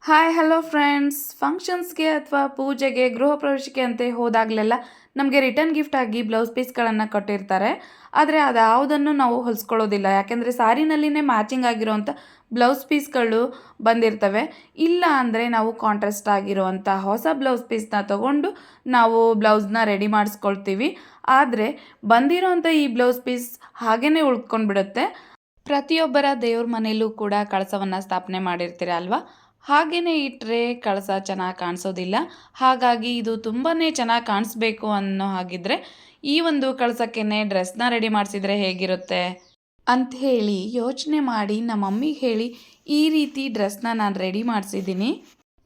Hi hello friends, ಫಂಕ್ಷನ್ಸ್ಗೆ ಅಥವಾ ಪೂಜೆಗೆ ಗೃಹ ಪ್ರವೇಶಕ್ಕೆ ಅಂತ ಹೋದಾಗಲೆಲ್ಲ ನಮಗೆ ರಿಟರ್ನ್ ಗಿಫ್ಟ್ ಆಗಿ ಬ್ಲೌಸ್ ಪೀಸ್ಗಳನ್ನು ಕೊಟ್ಟಿರ್ತಾರೆ. ಆದರೆ ಅದ್ಯಾವುದನ್ನು ನಾವು ಹೊಲಿಸ್ಕೊಳ್ಳೋದಿಲ್ಲ, ಯಾಕೆಂದರೆ ಸ್ಯಾರಿನಲ್ಲಿನೇ ಮ್ಯಾಚಿಂಗ್ ಆಗಿರೋವಂಥ ಬ್ಲೌಸ್ ಪೀಸ್ಗಳು ಬಂದಿರ್ತವೆ. ಇಲ್ಲ ಅಂದರೆ ನಾವು ಕಾಂಟ್ರಾಸ್ಟ್ ಆಗಿರೋವಂಥ ಹೊಸ ಬ್ಲೌಸ್ ಪೀಸ್ನ ತಗೊಂಡು ನಾವು ಬ್ಲೌಸ್ನ ರೆಡಿ ಮಾಡಿಸ್ಕೊಳ್ತೀವಿ. ಆದರೆ ಬಂದಿರೋವಂಥ ಈ ಬ್ಲೌಸ್ ಪೀಸ್ ಹಾಗೇ ಉಳ್ಕೊಂಡ್ಬಿಡುತ್ತೆ. ಪ್ರತಿಯೊಬ್ಬರ ದೇವ್ರ ಮನೆಯಲ್ಲೂ ಕೂಡ ಕಳಸವನ್ನು ಸ್ಥಾಪನೆ ಮಾಡಿರ್ತೀರ ಅಲ್ವಾ? ಹಾಗೇನೆ ಇಟ್ಟರೆ ಕಳಸ ಚೆನ್ನಾಗಿ ಕಾಣಿಸೋದಿಲ್ಲ. ಹಾಗಾಗಿ ಇದು ತುಂಬಾ ಚೆನ್ನಾಗಿ ಕಾಣಿಸ್ಬೇಕು ಅನ್ನೋ ಹಾಗಿದ್ರೆ ಈ ಒಂದು ಕಳಸಕ್ಕೇನೆ ಡ್ರೆಸ್ನ ರೆಡಿ ಮಾಡಿಸಿದ್ರೆ ಹೇಗಿರುತ್ತೆ ಅಂತ ಹೇಳಿ ಯೋಚನೆ ಮಾಡಿ ನಮ್ಮ ಮಮ್ಮಿಗೆ ಹೇಳಿ ಈ ರೀತಿ ಡ್ರೆಸ್ನ ನಾನು ರೆಡಿ ಮಾಡಿಸಿದ್ದೀನಿ.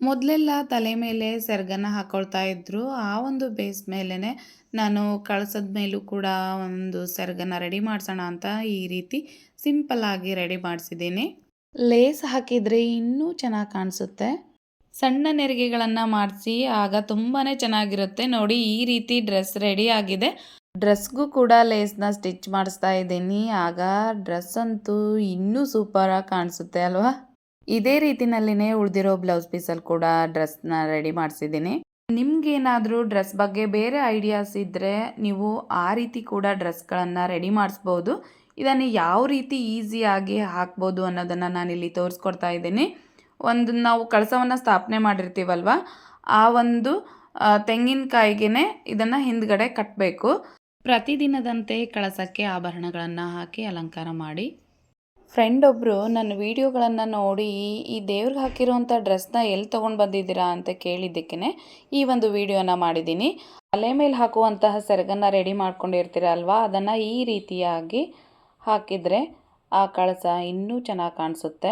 ಮೊದಲೆಲ್ಲ ತಲೆ ಮೇಲೆ ಸೆರಗನ್ನು ಹಾಕೊಳ್ತಾ ಇದ್ರು. ಆ ಒಂದು ಬೇಸ್ ಮೇಲೇ ನಾನು ಕಳಸದ ಮೇಲೂ ಕೂಡ ಒಂದು ಸೆರಗನ್ನು ರೆಡಿ ಮಾಡಿಸೋಣ ಅಂತ ಈ ರೀತಿ ಸಿಂಪಲ್ಲಾಗಿ ರೆಡಿ ಮಾಡಿಸಿದ್ದೀನಿ. ಲೇಸ್ ಹಾಕಿದರೆ ಇನ್ನೂ ಚೆನ್ನಾಗಿ ಕಾಣಿಸುತ್ತೆ. ಸಣ್ಣ ನೆರಿಗೆಗಳನ್ನು ಮಾಡಿಸಿ ಆಗ ತುಂಬಾ ಚೆನ್ನಾಗಿರುತ್ತೆ. ನೋಡಿ, ಈ ರೀತಿ ಡ್ರೆಸ್ ರೆಡಿ ಆಗಿದೆ. ಡ್ರೆಸ್ಗೂ ಕೂಡ ಲೇಸ್ನ ಸ್ಟಿಚ್ ಮಾಡಿಸ್ತಾ ಇದ್ದೀನಿ. ಆಗ ಡ್ರೆಸ್ ಅಂತೂ ಇನ್ನೂ ಸೂಪರಾಗಿ ಕಾಣಿಸುತ್ತೆ ಅಲ್ವಾ? ಇದೇ ರೀತಿನಲ್ಲಿನೇ ಉಳಿದಿರೋ ಬ್ಲೌಸ್ ಪೀಸಲ್ಲಿ ಕೂಡ ಡ್ರೆಸ್ನ ರೆಡಿ ಮಾಡಿಸಿದ್ದೀನಿ. ನಿಮ್ಗೇನಾದರೂ ಡ್ರೆಸ್ ಬಗ್ಗೆ ಬೇರೆ ಐಡಿಯಾಸ್ ಇದ್ದರೆ ನೀವು ಆ ರೀತಿ ಕೂಡ ಡ್ರೆಸ್ಗಳನ್ನು ರೆಡಿ ಮಾಡಿಸ್ಬೋದು. ಇದನ್ನು ಯಾವ ರೀತಿ ಈಸಿಯಾಗಿ ಹಾಕ್ಬೋದು ಅನ್ನೋದನ್ನು ನಾನಿಲ್ಲಿ ತೋರಿಸ್ಕೊಡ್ತಾ ಇದ್ದೀನಿ. ಒಂದು ನಾವು ಕಳಸವನ್ನು ಸ್ಥಾಪನೆ ಮಾಡಿರ್ತೀವಲ್ವ, ಆ ಒಂದು ತೆಂಗಿನಕಾಯಿಗೆ ಇದನ್ನು ಹಿಂದ್ಗಡೆ ಕಟ್ಟಬೇಕು. ಪ್ರತಿದಿನದಂತೆ ಕಳಸಕ್ಕೆ ಆಭರಣಗಳನ್ನು ಹಾಕಿ ಅಲಂಕಾರ ಮಾಡಿ. ಫ್ರೆಂಡ್ ಒಬ್ಬರು ನನ್ನ ವಿಡಿಯೋಗಳನ್ನು ನೋಡಿ ಈ ದೇವ್ರಿಗೆ ಹಾಕಿರೋವಂಥ ಡ್ರೆಸ್ನ ಎಲ್ಲಿ ತೊಗೊಂಡು ಬಂದಿದ್ದೀರಾ ಅಂತ ಕೇಳಿದ್ದಕ್ಕೇ ಈ ಒಂದು ವಿಡಿಯೋನ ಮಾಡಿದ್ದೀನಿ. ತಲೆ ಮೇಲೆ ಹಾಕುವಂತಹ ಸೆರಗನ್ನು ರೆಡಿ ಮಾಡ್ಕೊಂಡಿರ್ತೀರ ಅಲ್ವಾ, ಅದನ್ನು ಈ ರೀತಿಯಾಗಿ ಹಾಕಿದರೆ ಆ ಕಳಸ ಇನ್ನೂ ಚೆನ್ನಾಗಿ ಕಾಣಿಸುತ್ತೆ.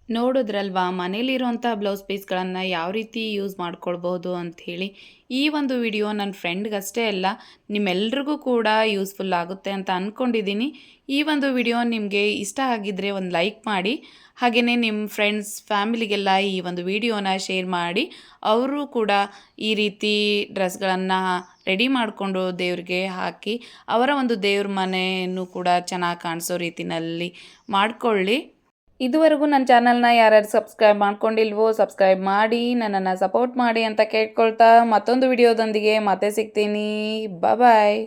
ನೋಡಿದ್ರಲ್ವಾ, ಮನೇಲಿರುವಂಥ ಬ್ಲೌಸ್ ಪೀಸ್ಗಳನ್ನು ಯಾವ ರೀತಿ ಯೂಸ್ ಮಾಡ್ಕೊಳ್ಬೋದು ಅಂಥೇಳಿ. ಈ ಒಂದು ವಿಡಿಯೋ ನನ್ನ ಫ್ರೆಂಡ್ಗಷ್ಟೇ ಅಲ್ಲ, ನಿಮ್ಮೆಲ್ರಿಗೂ ಕೂಡ ಯೂಸ್ಫುಲ್ ಆಗುತ್ತೆ ಅಂತ ಅಂದ್ಕೊಂಡಿದ್ದೀನಿ. ಈ ಒಂದು ವಿಡಿಯೋ ನಿಮಗೆ ಇಷ್ಟ ಆಗಿದ್ದರೆ ಒಂದು ಲೈಕ್ ಮಾಡಿ. ಹಾಗೆಯೇ ನಿಮ್ಮ ಫ್ರೆಂಡ್ಸ್ ಫ್ಯಾಮಿಲಿಗೆಲ್ಲ ಈ ಒಂದು ವಿಡಿಯೋನ ಶೇರ್ ಮಾಡಿ. ಅವರು ಕೂಡ ಈ ರೀತಿ ಡ್ರೆಸ್ಗಳನ್ನು ರೆಡಿ ಮಾಡಿಕೊಂಡು ದೇವ್ರಿಗೆ ಹಾಕಿ ಅವರ ಒಂದು ದೇವ್ರ ಮನೆಯನ್ನು ಕೂಡ ಚೆನ್ನಾಗಿ ಕಾಣಿಸೋ ರೀತಿಯಲ್ಲಿ ಮಾಡಿಕೊಳ್ಳಿ. ಇದುವರೆಗೂ ನನ್ನ ಚಾನಲ್ನ ಯಾರ್ಯಾರು ಸಬ್ಸ್ಕ್ರೈಬ್ ಮಾಡ್ಕೊಂಡಿಲ್ವೋ ಸಬ್ಸ್ಕ್ರೈಬ್ ಮಾಡಿ, ನನ್ನನ್ನು ಸಪೋರ್ಟ್ ಮಾಡಿ ಅಂತ ಕೇಳ್ಕೊಳ್ತಾ ಮತ್ತೊಂದು ವಿಡಿಯೋದೊಂದಿಗೆ ಮತ್ತೆ ಸಿಗ್ತೀನಿ. ಬಾಯ್.